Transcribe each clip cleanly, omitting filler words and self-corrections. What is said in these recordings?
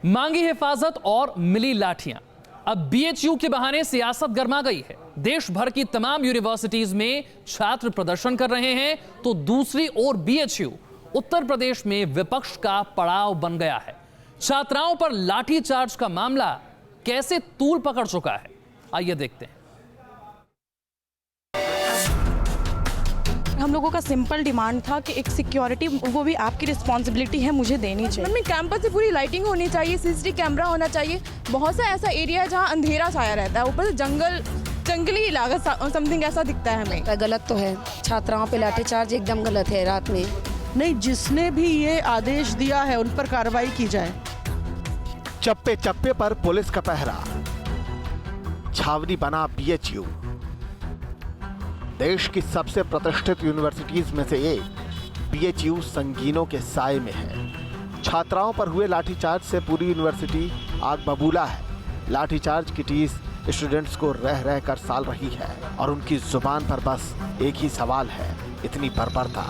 मांगी हिफाजत और मिली लाठियां। अब बीएचयू के बहाने सियासत गरमा गई है। देश भर की तमाम यूनिवर्सिटीज में छात्र प्रदर्शन कर रहे हैं, तो दूसरी ओर बीएचयू उत्तर प्रदेश में विपक्ष का पड़ाव बन गया है। छात्राओं पर लाठीचार्ज का मामला कैसे तूल पकड़ चुका है, आइए देखते हैं। हम लोगों का सिंपल डिमांड था कि एक सिक्योरिटी, वो भी आपकी रिस्पॉन्सिबिलिटी है, मुझे देनी चाहिए। में कैंपस से पूरी लाइटिंग होनी चाहिए, सीसीटीवी कैमरा होना चाहिए। बहुत सा ऐसा एरिया है जहाँ अंधेरा छाया रहता है, ऊपर से जंगली इलाका समथिंग ऐसा दिखता है हमें। गलत तो है, छात्राओं पे लाठीचार्ज एकदम गलत है। रात में नहीं, जिसने भी ये आदेश दिया है उन पर कार्रवाई की जाए। चप्पे चप्पे पर पुलिस का पहरा, छावनी बना बीएचयू। देश की सबसे प्रतिष्ठित यूनिवर्सिटीज में से एक बीएचयू संगीनों के साए में है। छात्राओं पर हुए लाठीचार्ज से पूरी यूनिवर्सिटी आग बबूला है। लाठीचार्ज की टीस स्टूडेंट्स को रह रह कर साल रही है और उनकी जुबान पर बस एक ही सवाल है, इतनी बर्बरता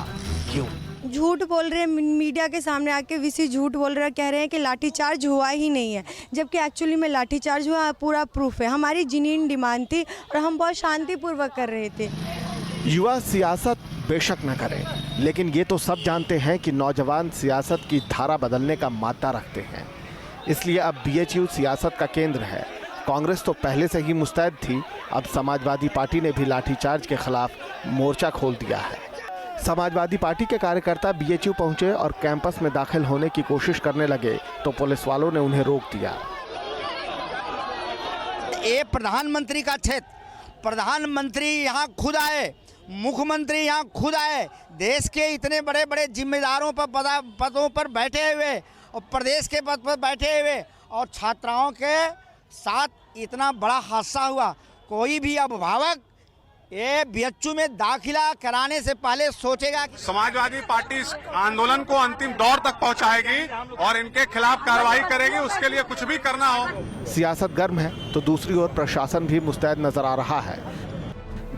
क्यों? झूठ बोल रहे हैं, मीडिया के सामने आके वीसी झूठ बोल रहा है, कह रहे हैं कि लाठीचार्ज हुआ ही नहीं है, जबकि एक्चुअली में लाठीचार्ज हुआ, पूरा प्रूफ है। हमारी जेन्युइन डिमांड थी और हम बहुत शांतिपूर्वक कर रहे थे। युवा सियासत बेशक न करें, लेकिन ये तो सब जानते हैं कि नौजवान सियासत की धारा बदलने का मादा रखते हैं। इसलिए अब बीएचयू सियासत का केंद्र है। कांग्रेस तो पहले से ही मुस्तैद थी, अब समाजवादी पार्टी ने भी लाठीचार्ज के खिलाफ मोर्चा खोल दिया है। समाजवादी पार्टी के कार्यकर्ता बीएचयू पहुंचे और कैंपस में दाखिल होने की कोशिश करने लगे तो पुलिस वालों ने उन्हें रोक दिया। ये प्रधानमंत्री का क्षेत्र, प्रधानमंत्री यहाँ खुद आए, मुख्यमंत्री यहाँ खुद आए, देश के इतने बड़े बड़े जिम्मेदारों पर पदों पर बैठे हुए और प्रदेश के पद पर बैठे हुए, और छात्राओं के साथ इतना बड़ा हादसा हुआ। कोई भी अभिभावक ये बीएचयू में दाखिला कराने से पहले सोचेगा कि समाजवादी पार्टी इस आंदोलन को अंतिम दौर तक पहुंचाएगी और इनके खिलाफ कार्रवाई करेगी, उसके लिए कुछ भी करना हो। सियासत गर्म है तो दूसरी ओर प्रशासन भी मुस्तैद नजर आ रहा है।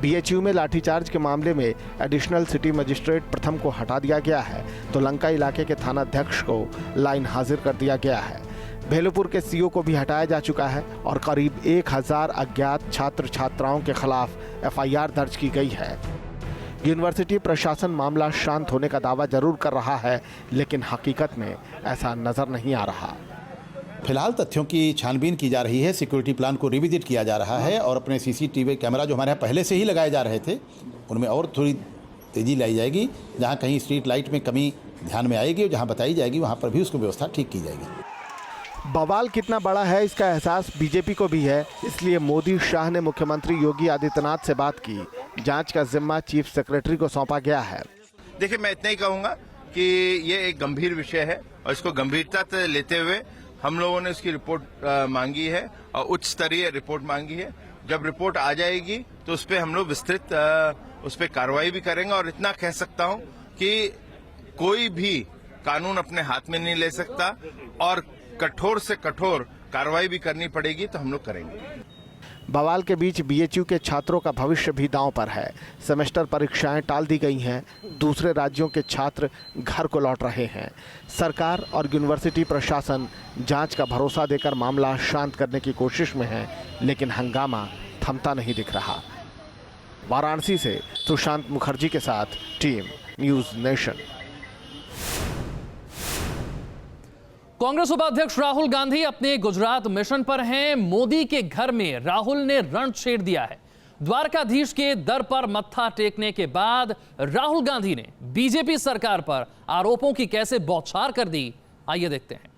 बीएचयू में लाठीचार्ज के मामले में एडिशनल सिटी मजिस्ट्रेट प्रथम को हटा दिया गया है, तो लंका इलाके के थानाध्यक्ष को लाइन हाजिर कर दिया गया है। भेलूपुर के सीओ को भी हटाया जा चुका है और करीब 1000 अज्ञात छात्र छात्राओं के खिलाफ एफआईआर दर्ज की गई है। यूनिवर्सिटी प्रशासन मामला शांत होने का दावा जरूर कर रहा है, लेकिन हकीकत में ऐसा नजर नहीं आ रहा। फिलहाल तथ्यों की छानबीन की जा रही है, सिक्योरिटी प्लान को रिविजिट किया जा रहा है और अपने सीसीटीवी कैमरा जो हमारे यहाँ पहले से ही लगाए जा रहे थे उनमें और थोड़ी तेजी लाई जाएगी। जहाँ कहीं स्ट्रीट लाइट में कमी ध्यान में आएगी और जहाँ बताई जाएगी वहाँ पर भी उसकी व्यवस्था ठीक की जाएगी। बवाल कितना बड़ा है इसका एहसास बीजेपी को भी है, इसलिए मोदी शाह ने मुख्यमंत्री योगी आदित्यनाथ से बात की। जांच का जिम्मा चीफ सेक्रेटरी को सौंपा गया है। देखिए, मैं इतना ही कहूंगा कि ये एक गंभीर विषय है और इसको गंभीरता से लेते हुए हम लोगों ने उसकी रिपोर्ट मांगी है और उच्च स्तरीय रिपोर्ट मांगी है। जब रिपोर्ट आ जाएगी तो उस पर हम लोग विस्तृत उस पर कार्रवाई भी करेंगे। और इतना कह सकता हूं कि कोई भी कानून अपने हाथ में नहीं ले सकता और कठोर से कठोर कार्रवाई भी करनी पड़ेगी तो हम लोग करेंगे। बवाल के बीच बीएचयू के छात्रों का भविष्य भी दांव पर है। सेमेस्टर परीक्षाएं टाल दी गई हैं, दूसरे राज्यों के छात्र घर को लौट रहे हैं। सरकार और यूनिवर्सिटी प्रशासन जांच का भरोसा देकर मामला शांत करने की कोशिश में है, लेकिन हंगामा थमता नहीं दिख रहा। वाराणसी से सुशांत मुखर्जी के साथ टीम न्यूज़ नेशन। कांग्रेस उपाध्यक्ष राहुल गांधी अपने गुजरात मिशन पर हैं। मोदी के घर में राहुल ने रण छेड़ दिया है। द्वारकाधीश के दर पर मत्था टेकने के बाद राहुल गांधी ने बीजेपी सरकार पर आरोपों की कैसे बौछार कर दी, आइए देखते हैं।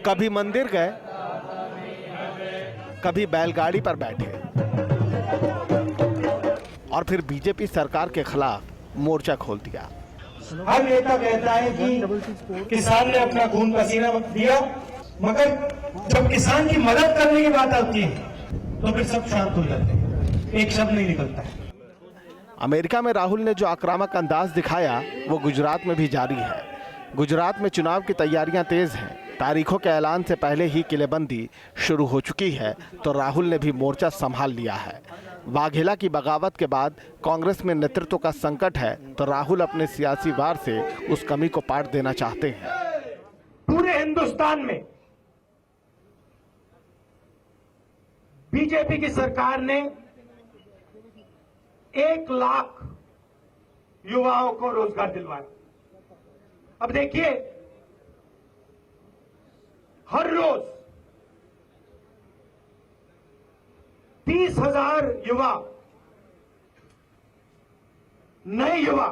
कभी मंदिर गए, कभी बैलगाड़ी पर बैठे और फिर बीजेपी सरकार के खिलाफ मोर्चा खोल दिया। हर नेता कहता है कि किसान ने अपना खून पसीना दिया, मगर जब किसान की मदद करने की बात आती है तो फिर सब शांत हो जाते हैं, एक शब्द नहीं निकलता है। अमेरिका में राहुल ने जो आक्रामक अंदाज दिखाया वो गुजरात में भी जारी है। गुजरात में चुनाव की तैयारियां तेज हैं। तारीखों के ऐलान से पहले ही किलेबंदी शुरू हो चुकी है तो राहुल ने भी मोर्चा संभाल लिया है। वाघेला की बगावत के बाद कांग्रेस में नेतृत्व का संकट है तो राहुल अपने सियासी वार से उस कमी को पाट देना चाहते हैं। पूरे हिंदुस्तान में बीजेपी की सरकार ने 1 लाख युवाओं को रोजगार दिलवाया। अब देखिए, हर रोज 30,000 युवा, नए युवा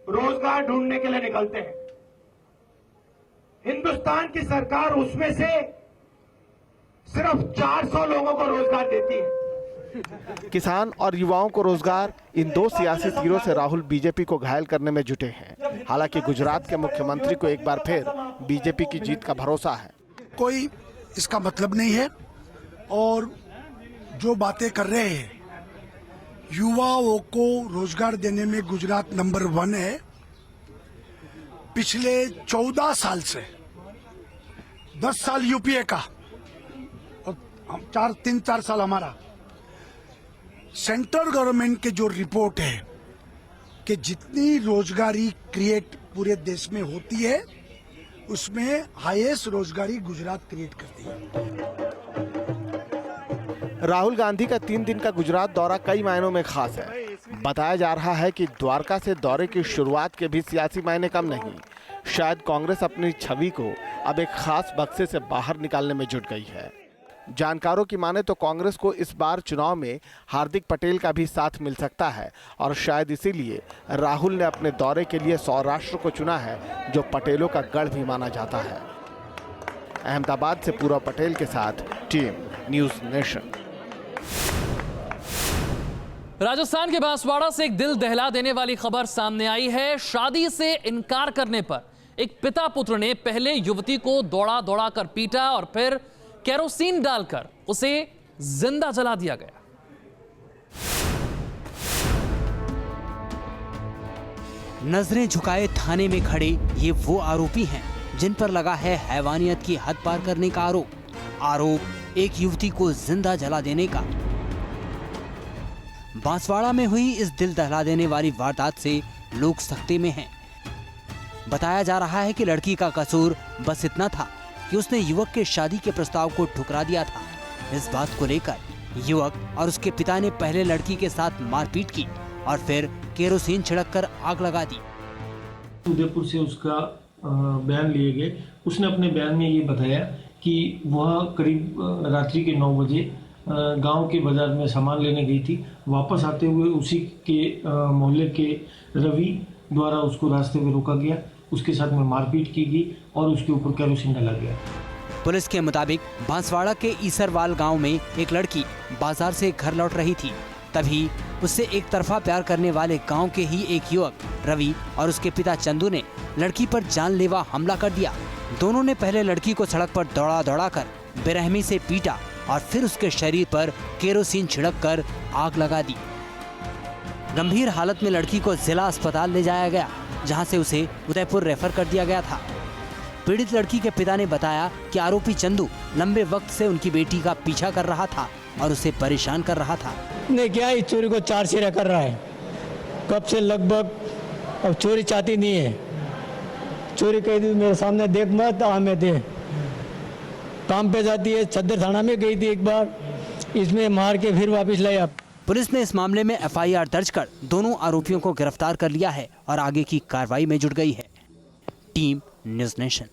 रोजगार ढूंढने के लिए निकलते हैं। हिंदुस्तान की सरकार उसमें से सिर्फ 400 लोगों को रोजगार देती है। किसान और युवाओं को रोजगार, इन दो सियासी तीरों से राहुल बीजेपी को घायल करने में जुटे हैं। हालांकि गुजरात के मुख्यमंत्री को एक बार फिर बीजेपी की जीत का भरोसा है। कोई इसका मतलब नहीं है और जो बातें कर रहे हैं, युवाओं को रोजगार देने में गुजरात नंबर 1 है। पिछले 14 साल से 10 साल यूपीए का और 3-4 साल हमारा, सेंट्रल गवर्नमेंट के जो रिपोर्ट है कि जितनी रोजगारी क्रिएट पूरे देश में होती है उसमें हाईएस्ट रोजगारी गुजरात क्रिएट करती है। राहुल गांधी का 3 दिन का गुजरात दौरा कई मायनों में खास है। बताया जा रहा है कि द्वारका से दौरे की शुरुआत के भी सियासी मायने कम नहीं। शायद कांग्रेस अपनी छवि को अब एक खास बक्से से बाहर निकालने में जुट गई है। जानकारों की माने तो कांग्रेस को इस बार चुनाव में हार्दिक पटेल का भी साथ मिल सकता है और शायद इसीलिए राहुल ने अपने दौरे के लिए सौराष्ट्र को चुना है, जो पटेलों का गढ़ भी माना जाता है। अहमदाबाद से पूर्व पटेल के साथ टीम न्यूज़ नेशन। राजस्थान के बांसवाड़ा से एक दिल दहला देने वाली खबर सामने आई है। शादी से इनकार करने पर एक पिता पुत्र ने पहले युवती को दौड़ा दौड़ा कर पीटा और फिर केरोसिन डालकर उसे जिंदा जला दिया गया। नजरें झुकाए थाने में खड़े ये वो आरोपी हैं जिन पर लगा है हैवानियत की हद पार करने का आरोप एक युवती को जिंदा जला देने का। बांसवाड़ा में हुई इस दिल दहला देने वाली वारदात से लोग सख्ते में हैं। बताया जा रहा है कि लड़की का कसूर बस इतना था कि उसने युवक के शादी के प्रस्ताव को ठुकरा दिया था। इस बात को लेकर युवक और उसके पिता ने पहले लड़की के साथ मारपीट की और फिर केरोसिन छिड़ककर आग लगा दी। उदयपुर से उसका बयान लिए गए। उसने अपने बयान में ये बताया कि वह करीब रात्रि के 9 बजे गांव के बाजार में सामान लेने गई थी। वापस आते हुए उसी के मोहल्ले के रवि द्वारा उसको रास्ते में रोका गया, उसके साथ में मारपीट की गई और उसके ऊपर केरोसिन डाला गया। पुलिस के मुताबिक बांसवाड़ा के ईसरवाल गांव में एक लड़की बाजार से घर लौट रही थी। तभी उससे एक तरफा प्यार करने वाले गांव के ही एक युवक रवि और उसके पिता चंदू ने लड़की पर जानलेवा हमला कर दिया। दोनों ने पहले लड़की को सड़क पर दौड़ा दौड़ा कर बेरहमी से पीटा और फिर उसके शरीर पर केरोसिन छिड़ककर आग लगा दी। गंभीर हालत में लड़की को जिला अस्पताल ले जाया गया, जहां से उसे उदयपुर रेफर कर दिया गया था। पीड़ित लड़की के पिता ने बताया कि आरोपी चंदू लंबे वक्त से उनकी बेटी का पीछा कर रहा था और उसे परेशान कर रहा था। ने क्या इस चोरी को 4 सिरा कर रहा है, कब से लगभग। अब चोरी चाहती नहीं है, चोरी कह दी मेरे सामने देख मत हमें दे। काम पे जाती है, सदर थाना में गई थी एक बार, इसमें मार के फिर वापस लाया। पुलिस ने इस मामले में FIR दर्ज कर दोनों आरोपियों को गिरफ्तार कर लिया है और आगे की कार्रवाई में जुट गई है। Team news nation.